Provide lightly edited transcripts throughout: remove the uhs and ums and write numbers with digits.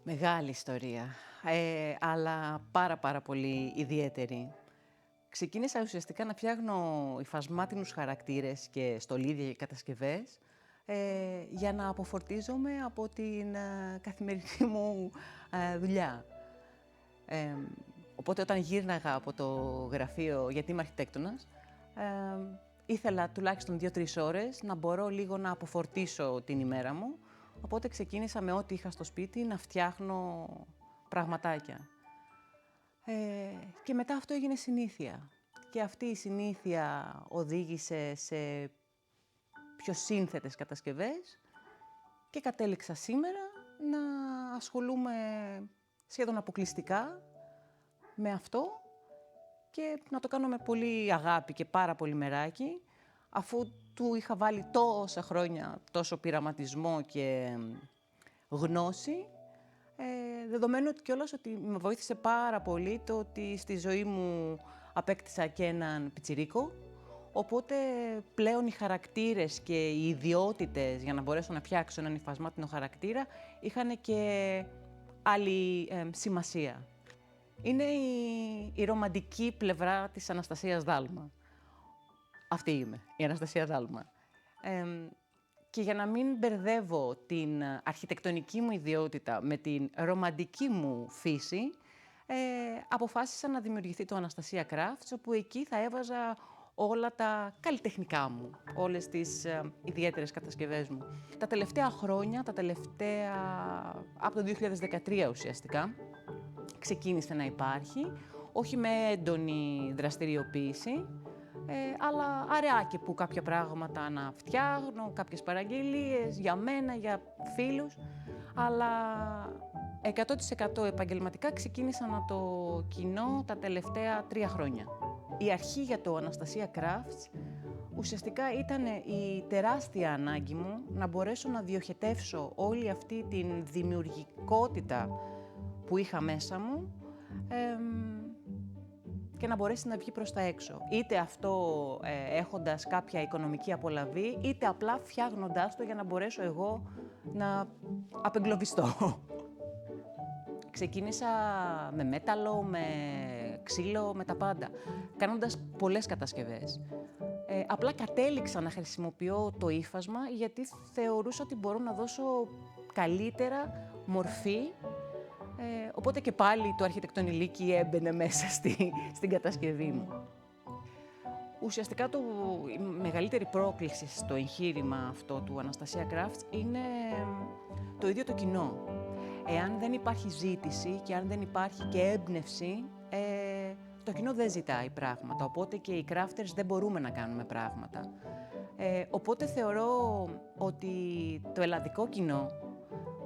Μεγάλη ιστορία, αλλά πάρα πολύ ιδιαίτερη. Ξεκίνησα ουσιαστικά να φτιάχνω υφασμάτινους χαρακτήρες και στολίδια και κατασκευές, για να αποφορτίζομαι από την καθημερινή μου δουλειά. Οπότε όταν γύρναγα από το γραφείο, γιατί είμαι αρχιτέκτονας, ήθελα τουλάχιστον 2-3 ώρες να μπορώ λίγο να αποφορτίσω την ημέρα μου. Οπότε ξεκίνησα με ό,τι είχα στο σπίτι να φτιάχνω πραγματάκια. Και μετά αυτό έγινε συνήθεια. Και αυτή η συνήθεια οδήγησε σε πιο σύνθετες κατασκευές και κατέληξα σήμερα να ασχολούμαι σχεδόν αποκλειστικά με αυτό και να το κάνω με πολύ αγάπη και πάρα πολύ μεράκι, αφού του είχα βάλει τόσα χρόνια τόσο πειραματισμό και γνώση, δεδομένου ότι κιόλας ότι με βοήθησε πάρα πολύ το ότι στη ζωή μου απέκτησα και έναν πιτσιρίκο, οπότε πλέον οι χαρακτήρες και οι ιδιότητες για να μπορέσω να φτιάξω έναν υφασμάτινο χαρακτήρα είχαν και άλλη σημασία. Είναι η ρομαντική πλευρά της Αναστασίας Δάλμα. Αυτή είμαι, η Αναστασία Δάλμα. Και για να μην μπερδεύω την αρχιτεκτονική μου ιδιότητα με την ρομαντική μου φύση, αποφάσισα να δημιουργηθεί το Αναστασία Crafts, όπου εκεί θα έβαζα όλα τα καλλιτεχνικά μου, όλες τις ιδιαίτερες κατασκευές μου. Τα τελευταία χρόνια, από το 2013 ουσιαστικά, ξεκίνησε να υπάρχει, όχι με έντονη δραστηριοποίηση, αλλά αραιά που κάποια πράγματα να φτιάχνω, κάποιες παραγγελίες για μένα, για φίλους, αλλά 100% επαγγελματικά ξεκίνησα να το κοινώ τα τελευταία 3 χρόνια. Η αρχή για το Αναστασία Crafts ουσιαστικά ήταν η τεράστια ανάγκη μου να μπορέσω να διοχετεύσω όλη αυτή την δημιουργικότητα που είχα μέσα μου και να μπορέσει να βγει προς τα έξω. Είτε αυτό έχοντας κάποια οικονομική απολαβή, είτε απλά φτιάχνοντάς το για να μπορέσω εγώ να απεγκλωβιστώ. Ξεκίνησα με μέταλλο, με ξύλο, με τα πάντα, κάνοντας πολλές κατασκευές. Απλά κατέληξα να χρησιμοποιώ το ύφασμα γιατί θεωρούσα ότι μπορώ να δώσω καλύτερα μορφή, οπότε και πάλι το αρχιτεκτονηλίκι έμπαινε μέσα στην κατασκευή μου. Ουσιαστικά η μεγαλύτερη πρόκληση στο εγχείρημα αυτό του Αναστασία Crafts είναι το ίδιο το κοινό. Εάν δεν υπάρχει ζήτηση και αν δεν υπάρχει και έμπνευση, το κοινό δεν ζητάει πράγματα, οπότε και οι crafters δεν μπορούμε να κάνουμε πράγματα. Οπότε θεωρώ ότι το ελλαδικό κοινό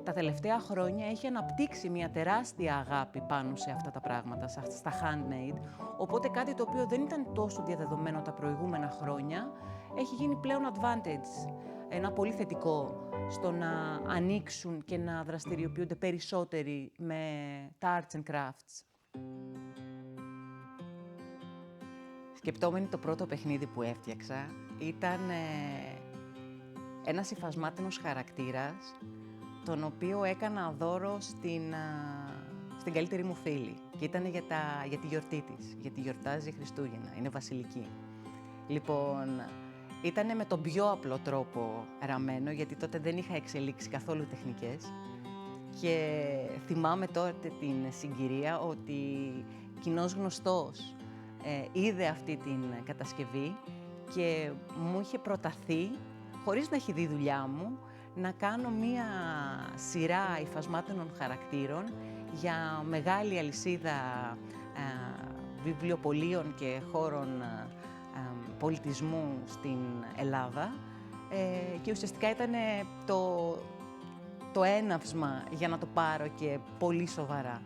τα τελευταία χρόνια έχει αναπτύξει μια τεράστια αγάπη πάνω σε αυτά τα πράγματα, στα handmade, οπότε κάτι το οποίο δεν ήταν τόσο διαδεδομένο τα προηγούμενα χρόνια, έχει γίνει πλέον advantage, ένα πολύ θετικό στο να ανοίξουν και να δραστηριοποιούνται περισσότεροι με τα arts and crafts. Σκεπτόμενοι το πρώτο παιχνίδι που έφτιαξα, ήταν ένας υφασμάτινος χαρακτήρας, τον οποίο έκανα δώρο στην καλύτερη μου φίλη. Και ήταν για τη γιορτή της, γιατί γιορτάζει Χριστούγεννα, είναι βασιλική. Λοιπόν, ήταν με τον πιο απλό τρόπο ραμμένο, γιατί τότε δεν είχα εξελίξει καθόλου τεχνικές. Και θυμάμαι τότε την συγκυρία ότι κοινός γνωστός είδε αυτή την κατασκευή και μου είχε προταθεί, χωρίς να έχει δει δουλειά μου, να κάνω μία σειρά υφασμάτινων χαρακτήρων για μεγάλη αλυσίδα βιβλιοπωλείων και χώρων πολιτισμού στην Ελλάδα και ουσιαστικά ήταν το έναυσμα για να το πάρω και πολύ σοβαρά.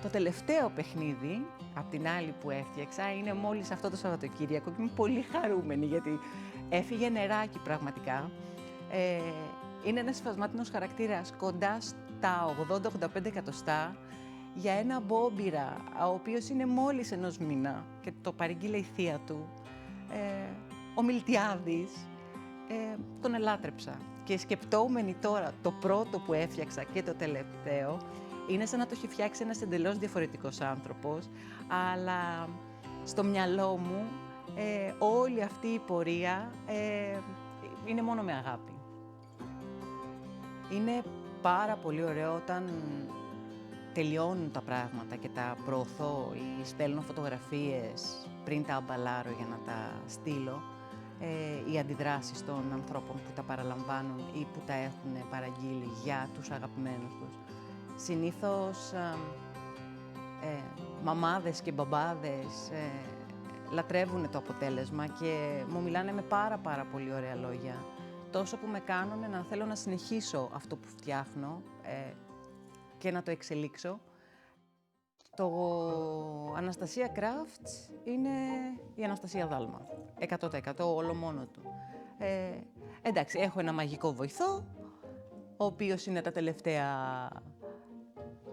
Το τελευταίο παιχνίδι, απ' την άλλη που έφτιαξα, είναι μόλις αυτό το Σαββατοκύριακο και είμαι πολύ χαρούμενη γιατί έφυγε νεράκι πραγματικά. Είναι ένας υφασμάτινος χαρακτήρας κοντά στα 80-85 εκατοστά για ένα μπόμπιρα, ο οποίος είναι μόλις 1 μήνα και το παρήγγειλε η θεία του. Ο Μιλτιάδης, τον ελάτρεψα. Και σκεπτόμενοι τώρα το πρώτο που έφτιαξα και το τελευταίο, Είναι σαν να το έχει φτιάξει ένας εντελώς διαφορετικός άνθρωπος, αλλά στο μυαλό μου όλη αυτή η πορεία είναι μόνο με αγάπη. Είναι πάρα πολύ ωραίο όταν τελειώνουν τα πράγματα και τα προωθώ ή στέλνω φωτογραφίες πριν τα αμπαλάρω για να τα στείλω, οι αντιδράσεις των ανθρώπων που τα παραλαμβάνουν ή που τα έχουν παραγγείλει για τους αγαπημένους τους. Συνήθως μαμάδες και μπαμπάδες λατρεύουν το αποτέλεσμα και μου μιλάνε με πάρα πολύ ωραία λόγια. Τόσο που με κάνουν να θέλω να συνεχίσω αυτό που φτιάχνω και να το εξελίξω. Το Αναστασία Crafts είναι η Αναστασία Δάλμα. 100% όλο μόνο του. Εντάξει, έχω ένα μαγικό βοηθό, ο οποίος είναι τα τελευταία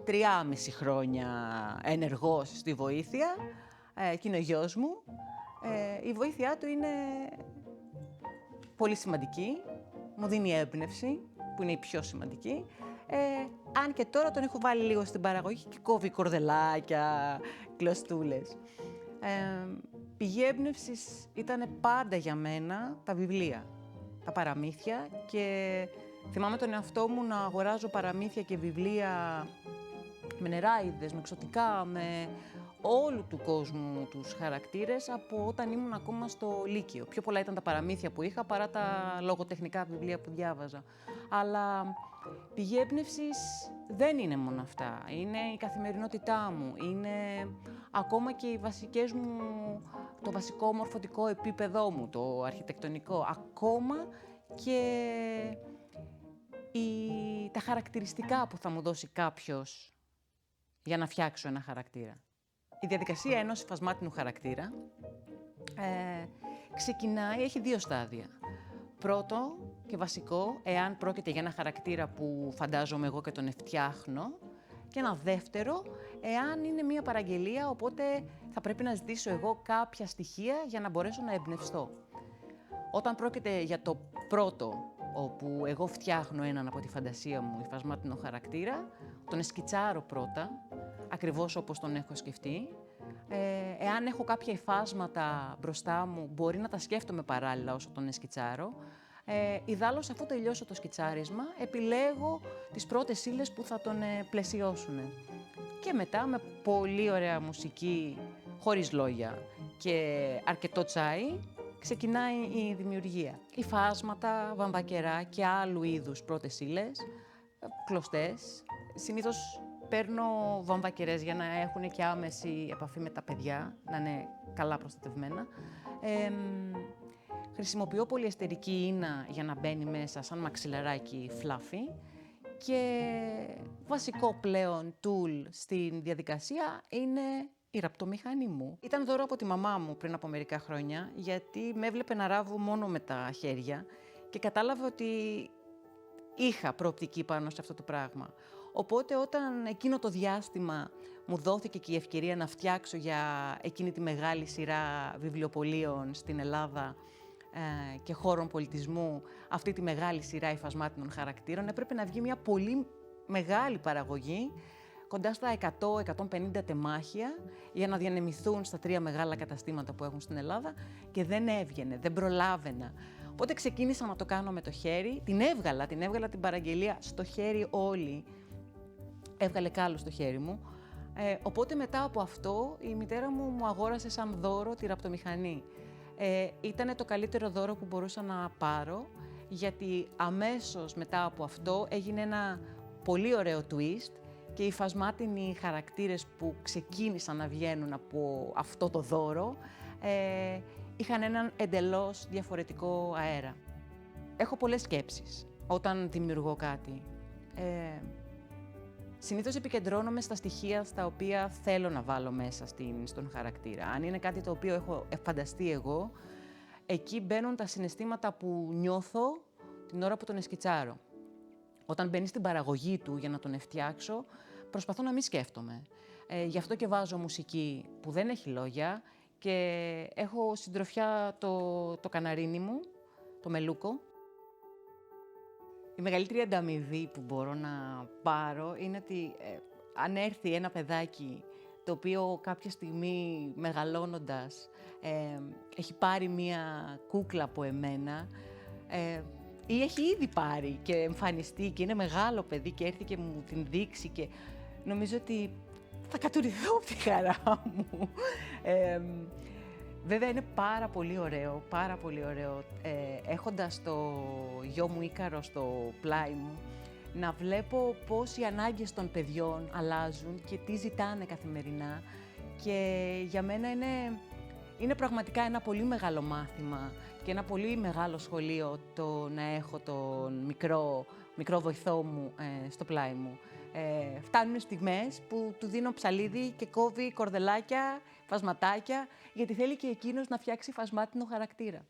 3,5 χρόνια ενεργός στη βοήθεια, και είναι ο γιος μου. Η βοήθειά του είναι πολύ σημαντική, μου δίνει έμπνευση, που είναι η πιο σημαντική. Αν και τώρα τον έχω βάλει λίγο στην παραγωγή και κόβει κορδελάκια, κλωστούλες. Πηγή έμπνευσης ήταν πάντα για μένα τα βιβλία, τα παραμύθια, και θυμάμαι τον εαυτό μου να αγοράζω παραμύθια και βιβλία με νεράιδες, με εξωτικά, με όλου του κόσμου τους χαρακτήρες από όταν ήμουν ακόμα στο Λύκειο. Πιο πολλά ήταν τα παραμύθια που είχα παρά τα λογοτεχνικά βιβλία που διάβαζα. Αλλά πηγή έμπνευσης δεν είναι μόνο αυτά. Είναι η καθημερινότητά μου, είναι ακόμα και οι βασικές μου, το βασικό μορφωτικό επίπεδό μου, το αρχιτεκτονικό. Ακόμα και τα χαρακτηριστικά που θα μου δώσει κάποιος για να φτιάξω ένα χαρακτήρα. Η διαδικασία ενός υφασμάτινου χαρακτήρα ξεκινάει, έχει 2 στάδια. Πρώτο και βασικό, εάν πρόκειται για ένα χαρακτήρα που φαντάζομαι εγώ και τον φτιάχνω, και ένα δεύτερο, εάν είναι μία παραγγελία, οπότε θα πρέπει να ζητήσω εγώ κάποια στοιχεία για να μπορέσω να εμπνευστώ. Όταν πρόκειται για το πρώτο, όπου εγώ φτιάχνω έναν από τη φαντασία μου υφασμάτινο χαρακτήρα, τον σκιτσάρω πρώτα, ακριβώς όπως τον έχω σκεφτεί. Εάν έχω κάποια υφάσματα μπροστά μου, μπορεί να τα σκέφτομαι παράλληλα όσο τον σκιτσάρω. Ιδάλλως, αφού τελειώσω το σκιτσάρισμα, επιλέγω τις πρώτες ύλες που θα τον πλαισιώσουν. Και μετά, με πολύ ωραία μουσική, χωρίς λόγια και αρκετό τσάι, ξεκινάει η δημιουργία. Υφάσματα, βαμβακερά και άλλου είδους πρώτες ύλες, κλωστές. Συνήθως παίρνω βαμβακερές για να έχουν και άμεση επαφή με τα παιδιά, να είναι καλά προστατευμένα. Χρησιμοποιώ πολυεστερική ίνα για να μπαίνει μέσα σαν μαξιλαράκι φλάφι. Και βασικό πλέον tool στην διαδικασία είναι η ραπτομηχανή μου. Ήταν δώρο από τη μαμά μου πριν από μερικά χρόνια, γιατί με έβλεπε να ράβω μόνο με τα χέρια και κατάλαβε ότι είχα προοπτική πάνω σε αυτό το πράγμα. Οπότε όταν εκείνο το διάστημα μου δόθηκε και η ευκαιρία να φτιάξω για εκείνη τη μεγάλη σειρά βιβλιοπωλείων στην Ελλάδα και χώρων πολιτισμού, αυτή τη μεγάλη σειρά υφασμάτινων χαρακτήρων, έπρεπε να βγει μια πολύ μεγάλη παραγωγή, κοντά στα 100-150 τεμάχια, για να διανεμηθούν στα 3 μεγάλα καταστήματα που έχουν στην Ελλάδα, και δεν έβγαινε, δεν προλάβαινα. Οπότε ξεκίνησα να το κάνω με το χέρι, την έβγαλα την παραγγελία στο χέρι όλη, έβγαλε κάλο στο χέρι μου. Οπότε μετά από αυτό η μητέρα μου αγόρασε σαν δώρο τη ραπτομηχανή. Ήτανε το καλύτερο δώρο που μπορούσα να πάρω, γιατί αμέσως μετά από αυτό έγινε ένα πολύ ωραίο twist και οι υφασμάτινοι χαρακτήρες που ξεκίνησαν να βγαίνουν από αυτό το δώρο είχαν έναν εντελώς διαφορετικό αέρα. Έχω πολλές σκέψεις όταν δημιουργώ κάτι. Συνήθως επικεντρώνομαι στα στοιχεία στα οποία θέλω να βάλω μέσα στον χαρακτήρα. Αν είναι κάτι το οποίο έχω φανταστεί εγώ, εκεί μπαίνουν τα συναισθήματα που νιώθω την ώρα που τον σκιτσάρω. Όταν μπαίνει στην παραγωγή του για να τον φτιάξω, προσπαθώ να μην σκέφτομαι. Γι' αυτό και βάζω μουσική που δεν έχει λόγια και έχω συντροφιά το καναρίνι μου, το μελούκο. Η μεγαλύτερη ανταμοιβή που μπορώ να πάρω είναι ότι αν έρθει ένα παιδάκι το οποίο κάποια στιγμή μεγαλώνοντας έχει πάρει μία κούκλα από εμένα ή έχει ήδη πάρει και εμφανιστεί και είναι μεγάλο παιδί και έρθει και μου την δείξει και νομίζω ότι θα κατουρηθώ από τη χαρά μου. Βέβαια είναι πάρα πολύ ωραίο, πάρα πολύ ωραίο, έχοντας το γιο μου Ίκαρο στο πλάι μου, να βλέπω πώς οι ανάγκες των παιδιών αλλάζουν και τι ζητάνε καθημερινά. Και για μένα είναι πραγματικά ένα πολύ μεγάλο μάθημα και ένα πολύ μεγάλο σχολείο το να έχω τον μικρό βοηθό μου στο πλάι μου. Φτάνουν στιγμές που του δίνω ψαλίδι και κόβει κορδελάκια, φασματάκια, γιατί θέλει και εκείνος να φτιάξει φασμάτινο χαρακτήρα.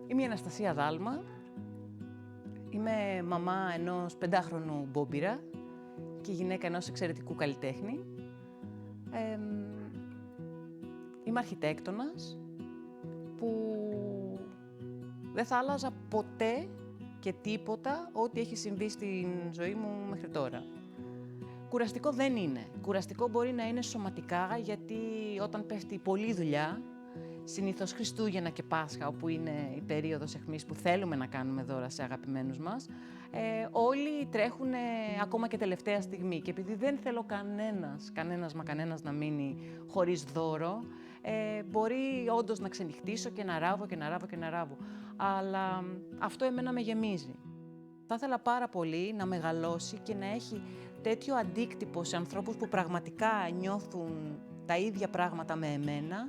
Είμαι η Αναστασία Δάλμα. Είμαι μαμά ενός 5χρονου μπόμπιρα και γυναίκα ενός εξαιρετικού καλλιτέχνη. Είμαι αρχιτέκτονας που δεν θα άλλαζα ποτέ και τίποτα ό,τι έχει συμβεί στην ζωή μου μέχρι τώρα. Κουραστικό δεν είναι. Κουραστικό μπορεί να είναι σωματικά, γιατί όταν πέφτει πολλή δουλειά, συνήθως Χριστούγεννα και Πάσχα, όπου είναι η περίοδος αιχμής που θέλουμε να κάνουμε δώρα σε αγαπημένους μας, όλοι τρέχουν ακόμα και τελευταία στιγμή. Και επειδή δεν θέλω κανένας να μείνει χωρίς δώρο, μπορεί όντως να ξενυχτήσω και να ράβω και να ράβω και να ράβω. Αλλά αυτό εμένα με γεμίζει. Θα ήθελα πάρα πολύ να μεγαλώσει και να έχει τέτοιο αντίκτυπο σε ανθρώπους που πραγματικά νιώθουν τα ίδια πράγματα με εμένα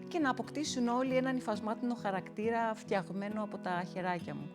και να αποκτήσουν όλοι έναν υφασμάτινο χαρακτήρα φτιαγμένο από τα χεράκια μου.